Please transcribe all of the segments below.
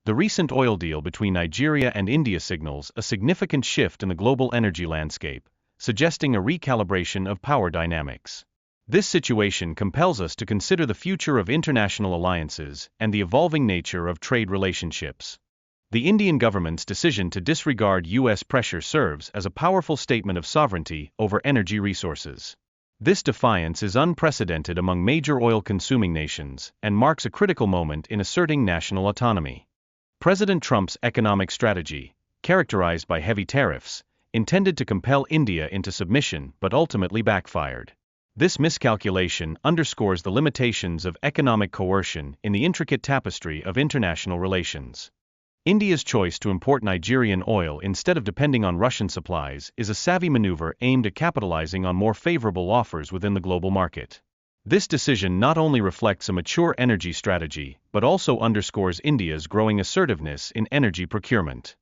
The recent oil deal between Nigeria and India signals a significant shift in the global energy landscape, suggesting a recalibration of power dynamics. This situation compels us to consider the future of international alliances and the evolving nature of trade relationships. The Indian government's decision to disregard U.S. pressure serves as a powerful statement of sovereignty over energy resources. This defiance is unprecedented among major oil-consuming nations and marks a critical moment in asserting national autonomy. President Trump's economic strategy, characterized by heavy tariffs, intended to compel India into submission but ultimately backfired. This miscalculation underscores the limitations of economic coercion in the intricate tapestry of international relations. India's choice to import Nigerian oil instead of depending on Russian supplies is a savvy maneuver aimed at capitalizing on more favorable offers within the global market. This decision not only reflects a mature energy strategy but also underscores India's growing assertiveness in energy procurement.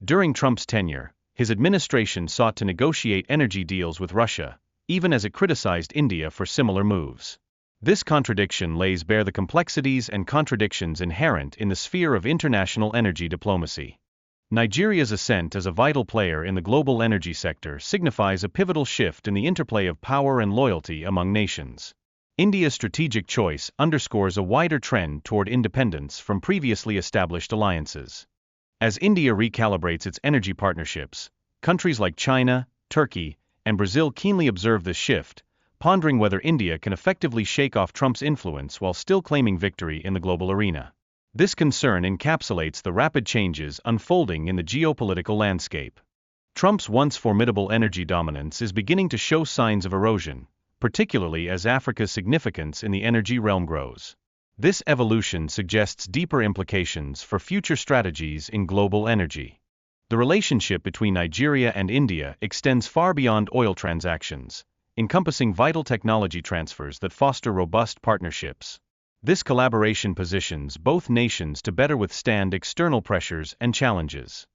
During Trump's tenure, his administration sought to negotiate energy deals with Russia, even as it criticized India for similar moves. This contradiction lays bare the complexities and contradictions inherent in the sphere of international energy diplomacy. Nigeria's ascent as a vital player in the global energy sector signifies a pivotal shift in the interplay of power and loyalty among nations. India's strategic choice underscores a wider trend toward independence from previously established alliances. As India recalibrates its energy partnerships, countries like China, Turkey, and Brazil keenly observe this shift, pondering whether India can effectively shake off Trump's influence while still claiming victory in the global arena. This concern encapsulates the rapid changes unfolding in the geopolitical landscape. Trump's once formidable energy dominance is beginning to show signs of erosion, particularly as Africa's significance in the energy realm grows. This evolution suggests deeper implications for future strategies in global energy. The relationship between Nigeria and India extends far beyond oil transactions, encompassing vital technology transfers that foster robust partnerships. This collaboration positions both nations to better withstand external pressures and challenges.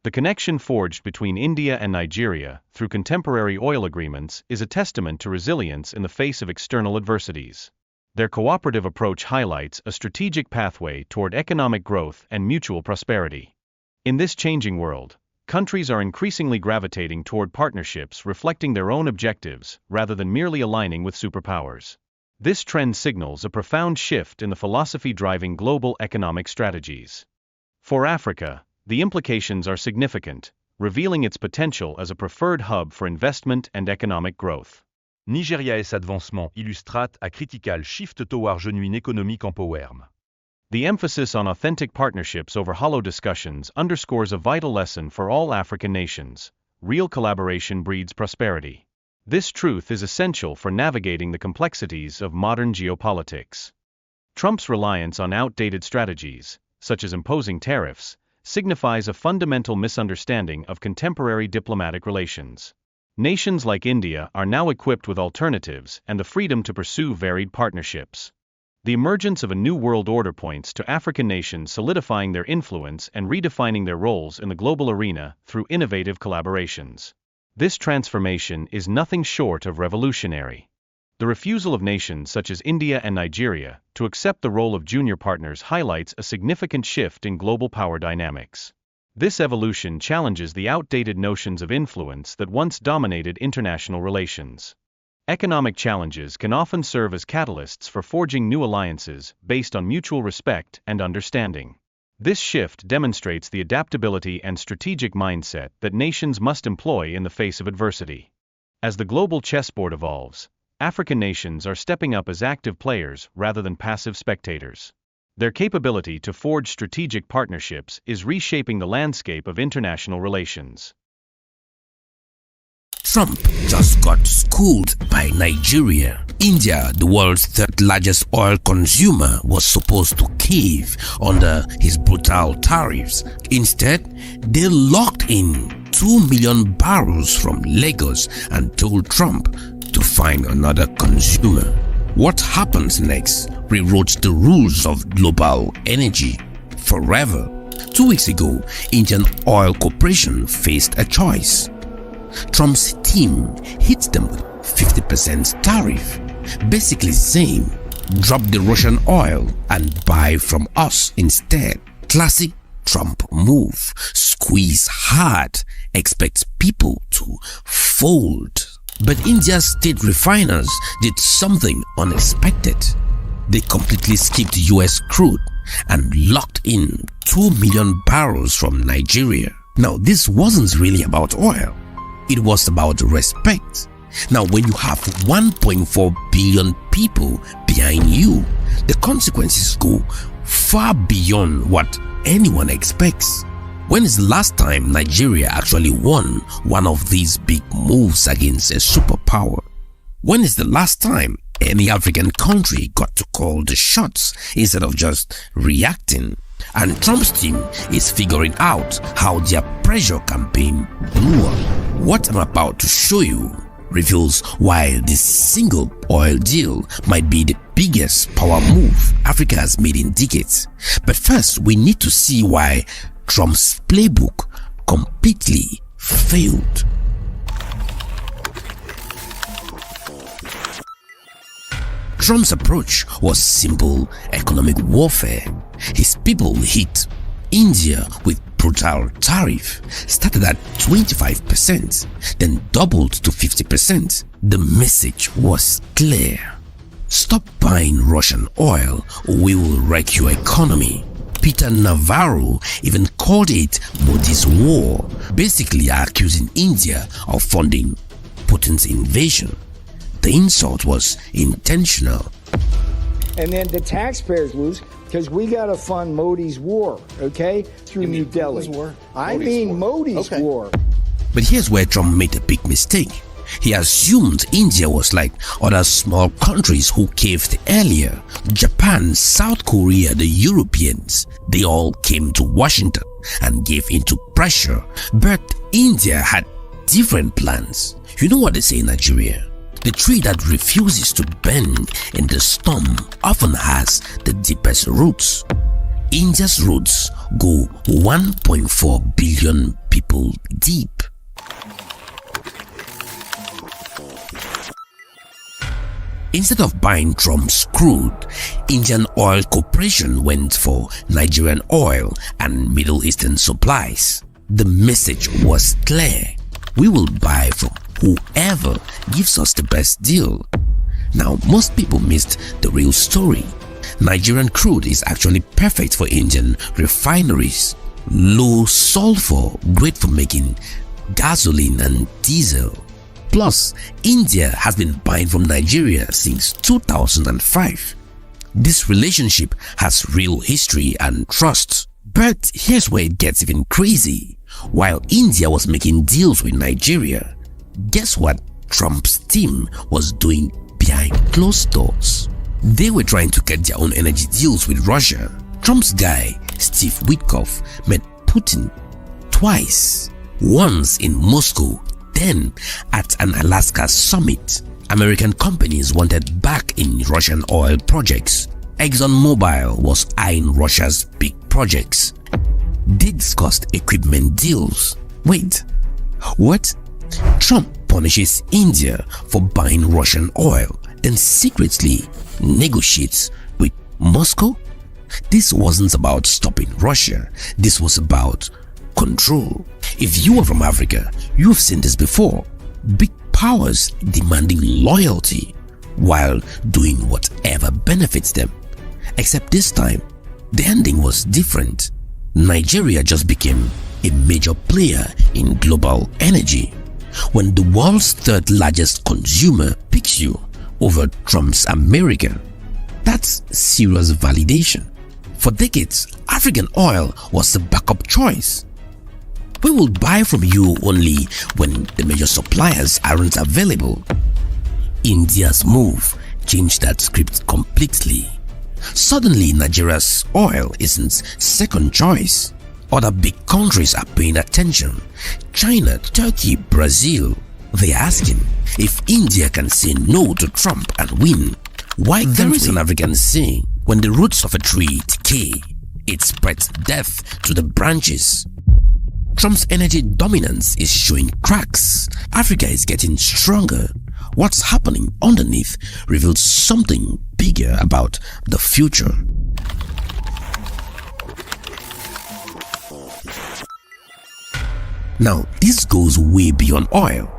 The connection forged between India and Nigeria through contemporary oil agreements is a testament to resilience in the face of external adversities. Their cooperative approach highlights a strategic pathway toward economic growth and mutual prosperity. In this changing world, countries are increasingly gravitating toward partnerships reflecting their own objectives rather than merely aligning with superpowers. This trend signals a profound shift in the philosophy driving global economic strategies. For Africa, the implications are significant, revealing its potential as a preferred hub for investment and economic growth. Nigeria et s'avancement illustrate a critical shift toward genuine économique empowerment. The emphasis on authentic partnerships over hollow discussions underscores a vital lesson for all African nations: real collaboration breeds prosperity. This truth is essential for navigating the complexities of modern geopolitics. Trump's reliance on outdated strategies, such as imposing tariffs, signifies a fundamental misunderstanding of contemporary diplomatic relations. Nations like India are now equipped with alternatives and the freedom to pursue varied partnerships. The emergence of a new world order points to African nations solidifying their influence and redefining their roles in the global arena through innovative collaborations. This transformation is nothing short of revolutionary. The refusal of nations such as India and Nigeria to accept the role of junior partners highlights a significant shift in global power dynamics. This evolution challenges the outdated notions of influence that once dominated international relations. Economic challenges can often serve as catalysts for forging new alliances based on mutual respect and understanding. This shift demonstrates the adaptability and strategic mindset that nations must employ in the face of adversity. As the global chessboard evolves, African nations are stepping up as active players rather than passive spectators. Their capability to forge strategic partnerships is reshaping the landscape of international relations. Trump just got schooled by Nigeria. India, the world's third largest oil consumer, was supposed to cave under his brutal tariffs. Instead, they locked in 2 million barrels from Lagos and told Trump to find another consumer. What happens next rewrote the rules of global energy forever. 2 weeks ago, Indian Oil Corporation faced a choice. Trump's team hit them with 50% tariff, basically saying, drop the Russian oil and buy from us instead. Classic Trump move, squeeze hard, expect people to fold. But India's state refiners did something unexpected. They completely skipped US crude and locked in 2 million barrels from Nigeria. Now, this wasn't really about oil. It was about respect. Now, when you have 1.4 billion people behind you, the consequences go far beyond what anyone expects. When is the last time Nigeria actually won one of these big moves against a superpower? When is the last time any African country got to call the shots instead of just reacting? And Trump's team is figuring out how their pressure campaign blew up. What I'm about to show you reveals why this single oil deal might be the biggest power move Africa has made in decades. But first, we need to see why Trump's playbook completely failed. Trump's approach was simple economic warfare. His people hit India with brutal tariff, started at 25%, then doubled to 50%. The message was clear. Stop buying Russian oil or we will wreck your economy. Peter Navarro even called it Modi's war, basically accusing India of funding Putin's invasion. The insult was intentional. And then the taxpayers lose because we got to fund Modi's war, okay? Through New Delhi. Modi's war. But here's where Trump made a big mistake. He assumed India was like other small countries who caved earlier. Japan, South Korea, the Europeans, they all came to Washington and gave into pressure. But India had different plans. You know what they say in Nigeria? The tree that refuses to bend in the storm often has the deepest roots. India's roots go 1.4 billion people deep. Instead of buying Trump's crude, Indian Oil Corporation went for Nigerian oil and Middle Eastern supplies. The message was clear. We will buy from whoever gives us the best deal. Now, most people missed the real story. Nigerian crude is actually perfect for Indian refineries. Low sulfur, great for making gasoline and diesel. Plus, India has been buying from Nigeria since 2005. This relationship has real history and trust. But here's where it gets even crazy. While India was making deals with Nigeria, guess what Trump's team was doing behind closed doors? They were trying to get their own energy deals with Russia. Trump's guy, Steve Witkoff, met Putin twice. Once in Moscow, then at an Alaska summit. American companies wanted back in Russian oil projects. ExxonMobil was eyeing Russia's big projects. They discussed equipment deals. Wait, what? Trump punishes India for buying Russian oil, then secretly negotiates with Moscow? This wasn't about stopping Russia. This was about control. If you are from Africa, you've seen this before. Big powers demanding loyalty while doing whatever benefits them. Except this time, the ending was different. Nigeria just became a major player in global energy. When the world's third largest consumer picks you over Trump's America, that's serious validation. For decades, African oil was the backup choice. We will buy from you only when the major suppliers aren't available. India's move changed that script completely. Suddenly, Nigeria's oil isn't second choice. Other big countries are paying attention. China, Turkey, Brazil. They're asking if India can say no to Trump and win. Why there is an African saying, when the roots of a tree decay, it spreads death to the branches. Trump's energy dominance is showing cracks. Africa is getting stronger. What's happening underneath reveals something bigger about the future. Now, this goes way beyond oil.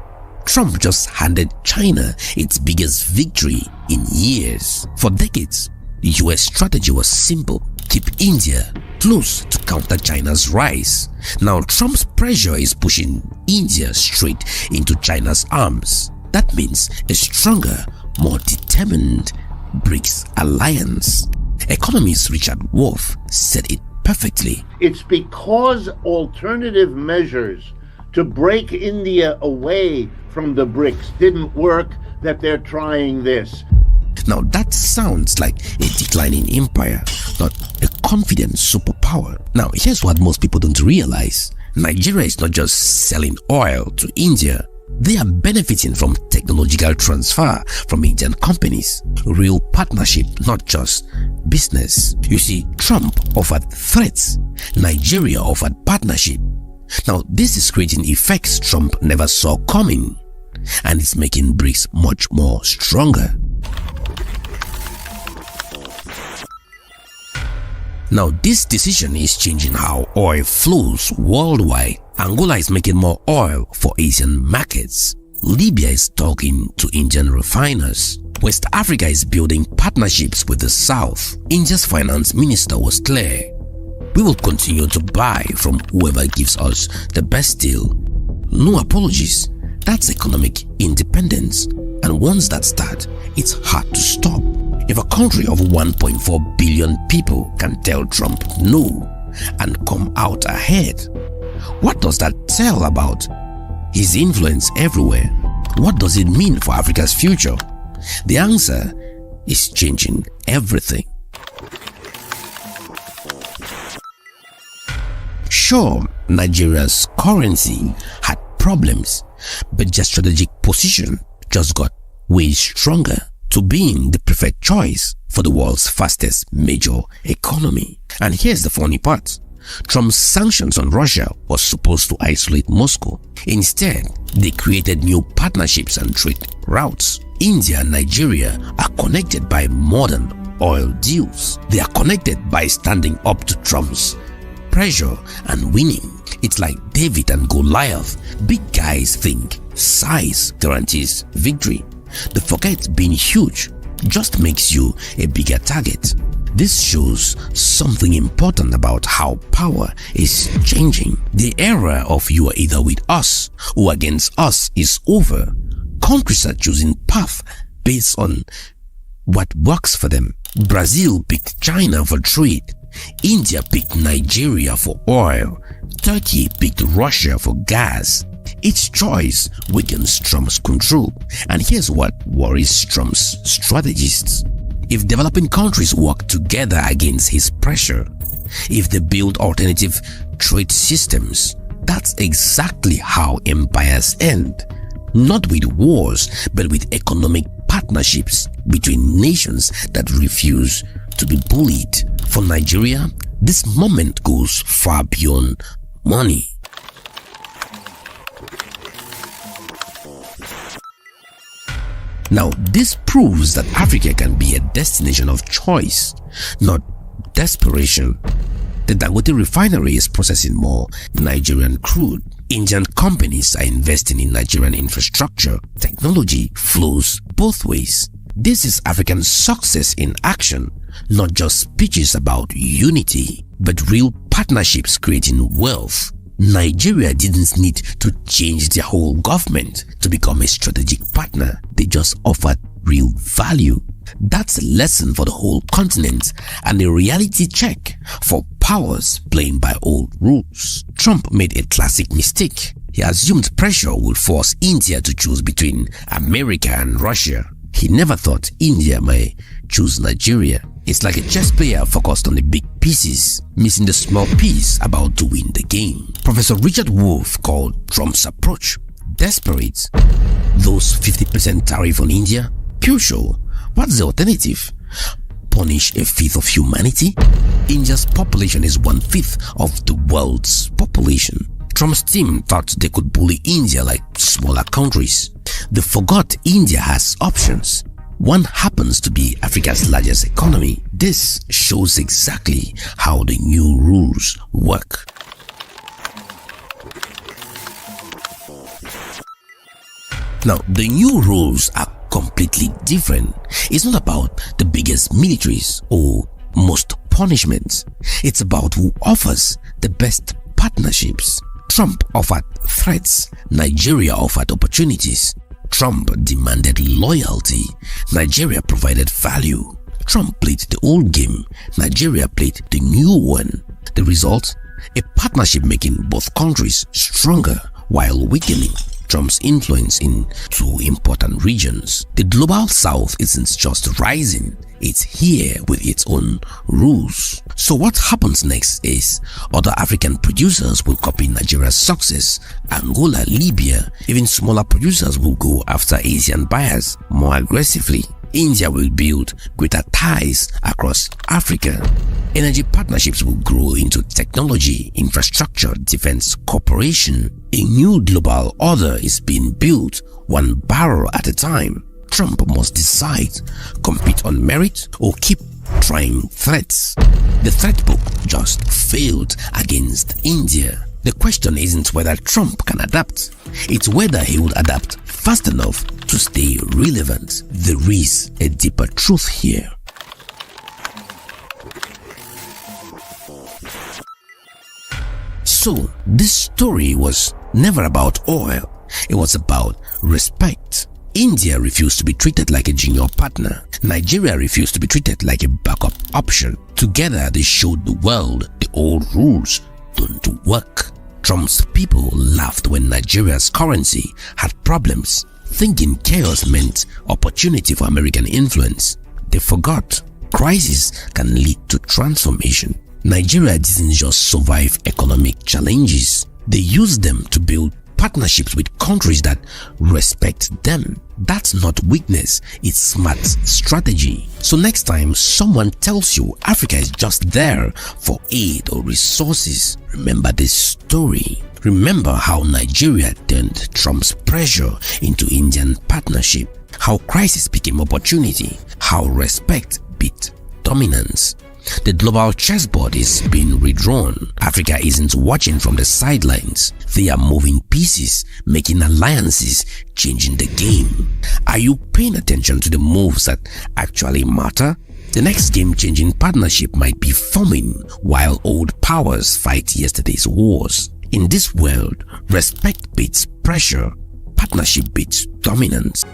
Trump just handed China its biggest victory in years. For decades, the US strategy was simple: keep India close to counter China's rise. Now, Trump's pressure is pushing India straight into China's arms. That means a stronger, more determined BRICS alliance. Economist Richard Wolff said it perfectly. It's because alternative measures to break India away from the BRICS didn't work that they're trying this. Now that sounds like a declining empire, not a confident superpower. Now here's what most people don't realize. Nigeria is not just selling oil to India. They are benefiting from technological transfer from Indian companies. Real partnership, not just business. You see, Trump offered threats. Nigeria offered partnership. Now this is creating effects Trump never saw coming, and it's making BRICS much more stronger. Now this decision is changing how oil flows worldwide. Angola is making more oil for Asian markets. Libya is talking to Indian refiners. West Africa is building partnerships with the South. India's finance minister was clear: we will continue to buy from whoever gives us the best deal. No apologies. That's economic independence. And once that starts, it's hard to stop. If a country of 1.4 billion people can tell Trump no and come out ahead, what does that tell about his influence everywhere? What does it mean for Africa's future? The answer is changing everything. Sure, Nigeria's currency had problems, but their strategic position just got way stronger to being the preferred choice for the world's fastest major economy. And here's the funny part. Trump's sanctions on Russia was supposed to isolate Moscow. Instead, they created new partnerships and trade routes. India and Nigeria are connected by modern oil deals. They are connected by standing up to Trump's pressure and winning. It's like David and Goliath. Big guys think size guarantees victory. They forget being huge just makes you a bigger target. This shows something important about how power is changing. The era of you are either with us or against us is over. Countries are choosing path based on what works for them. Brazil picked China for trade. India picked Nigeria for oil. Turkey picked Russia for gas. Each choice weakens Trump's control. And here's what worries Trump's strategists. If developing countries work together against his pressure, if they build alternative trade systems, that's exactly how empires end. Not with wars, but with economic partnerships between nations that refuse to be bullied. For Nigeria, this moment goes far beyond money. Now, this proves that Africa can be a destination of choice, not desperation. The Dangote refinery is processing more Nigerian crude. Indian companies are investing in Nigerian infrastructure. Technology flows both ways. This is African success in action, not just speeches about unity, but real partnerships creating wealth. Nigeria didn't need to change their whole government to become a strategic partner. They just offered real value. That's a lesson for the whole continent and a reality check for powers playing by old rules. Trump made a classic mistake. He assumed pressure would force India to choose between America and Russia. He never thought India might choose Nigeria. It's like a chess player focused on the big pieces, missing the small piece about to win the game. Professor Richard Wolff called Trump's approach desperate. Those 50% tariff on India? Crucial. What's the alternative? Punish a fifth of humanity? India's population is 1/5 of the world's population. Trump's team thought they could bully India like smaller countries. They forgot India has options. One happens to be Africa's largest economy. This shows exactly how the new rules work. Now, the new rules are completely different. It's not about the biggest militaries or most punishments. It's about who offers the best partnerships. Trump offered threats. Nigeria offered opportunities. Trump demanded loyalty. Nigeria provided value. Trump played the old game. Nigeria played the new one. The result? A partnership making both countries stronger while weakening Trump's influence in two important regions. The global south isn't just rising, it's here with its own rules. So what happens next is other African producers will copy Nigeria's success. Angola, Libya, even smaller producers will go after Asian buyers more aggressively. India will build greater ties across Africa. Energy partnerships will grow into technology, infrastructure, defense cooperation. A new global order is being built, one barrel at a time. Trump must decide, compete on merit or keep trying threats. The threat book just failed against India. The question isn't whether Trump can adapt, it's whether he would adapt fast enough to stay relevant. There is a deeper truth here. So, this story was never about oil, it was about respect. India refused to be treated like a junior partner. Nigeria refused to be treated like a backup option. Together, they showed the world the old rules don't work. Trump's people laughed when Nigeria's currency had problems, thinking chaos meant opportunity for American influence. They forgot crisis can lead to transformation. Nigeria didn't just survive economic challenges. They used them to build partnerships with countries that respect them. That's not weakness, it's smart strategy. So next time someone tells you Africa is just there for aid or resources, remember this story. Remember how Nigeria turned Trump's pressure into Indian partnership, how crisis became opportunity, how respect beat dominance. The global chessboard is being redrawn. Africa isn't watching from the sidelines. They are moving pieces, making alliances, changing the game. Are you paying attention to the moves that actually matter? The next game-changing partnership might be forming while old powers fight yesterday's wars. In this world, respect beats pressure, partnership beats dominance.